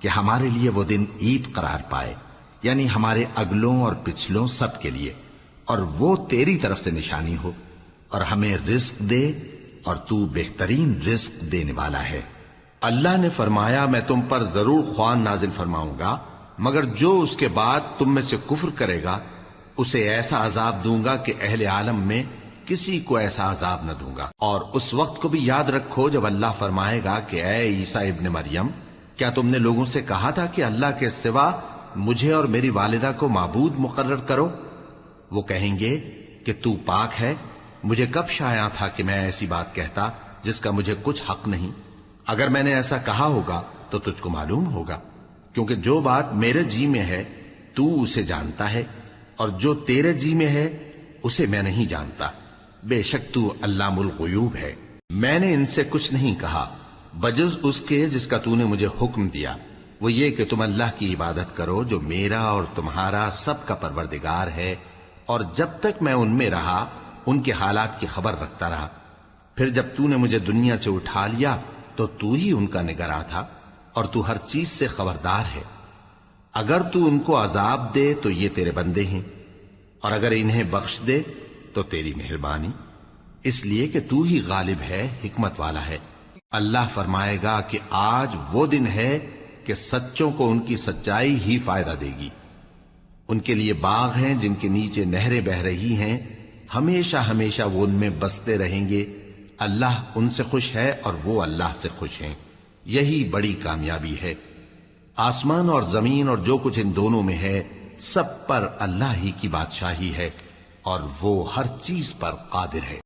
کہ ہمارے لیے وہ دن عید قرار پائے، یعنی ہمارے اگلوں اور پچھلوں سب کے لیے، اور وہ تیری طرف سے نشانی ہو، اور ہمیں رزق دے، اور تو بہترین رزق دینے والا ہے۔ اللہ نے فرمایا میں تم پر ضرور خوان نازل فرماؤں گا، مگر جو اس کے بعد تم میں سے کفر کرے گا اسے ایسا عذاب دوں گا کہ اہل عالم میں کسی کو ایسا عذاب نہ دوں گا۔ اور اس وقت کو بھی یاد رکھو جب اللہ فرمائے گا کہ اے عیسیٰ ابن مریم، کیا تم نے لوگوں سے کہا تھا کہ اللہ کے سوا مجھے اور میری والدہ کو معبود مقرر کرو؟ وہ کہیں گے کہ تو پاک ہے، مجھے کب شایع تھا کہ میں ایسی بات کہتا جس کا مجھے کچھ حق نہیں۔ اگر میں نے ایسا کہا ہوگا تو تجھ کو معلوم ہوگا، کیونکہ جو بات میرے جی میں ہے تو اسے جانتا ہے، اور جو تیرے جی میں ہے اسے میں نہیں جانتا۔ بے شک تو علام الغیوب ہے۔ میں نے ان سے کچھ نہیں کہا بجز اس کے جس کا تو نے مجھے حکم دیا، وہ یہ کہ تم اللہ کی عبادت کرو جو میرا اور تمہارا سب کا پروردگار ہے، اور جب تک میں ان میں رہا ان کے حالات کی خبر رکھتا رہا۔ پھر جب تو نے مجھے دنیا سے اٹھا لیا تو تو ہی ان کا نگراں تھا، اور تو ہر چیز سے خبردار ہے۔ اگر تو ان کو عذاب دے تو یہ تیرے بندے ہیں، اور اگر انہیں بخش دے تو تیری مہربانی، اس لیے کہ تو ہی غالب ہے، حکمت والا ہے۔ اللہ فرمائے گا کہ آج وہ دن ہے کہ سچوں کو ان کی سچائی ہی فائدہ دے گی۔ ان کے لیے باغ ہیں جن کے نیچے نہریں بہہ رہی ہیں، ہمیشہ ہمیشہ وہ ان میں بستے رہیں گے۔ اللہ ان سے خوش ہے اور وہ اللہ سے خوش ہیں، یہی بڑی کامیابی ہے۔ آسمان اور زمین اور جو کچھ ان دونوں میں ہے سب پر اللہ ہی کی بادشاہی ہے، اور وہ ہر چیز پر قادر ہے۔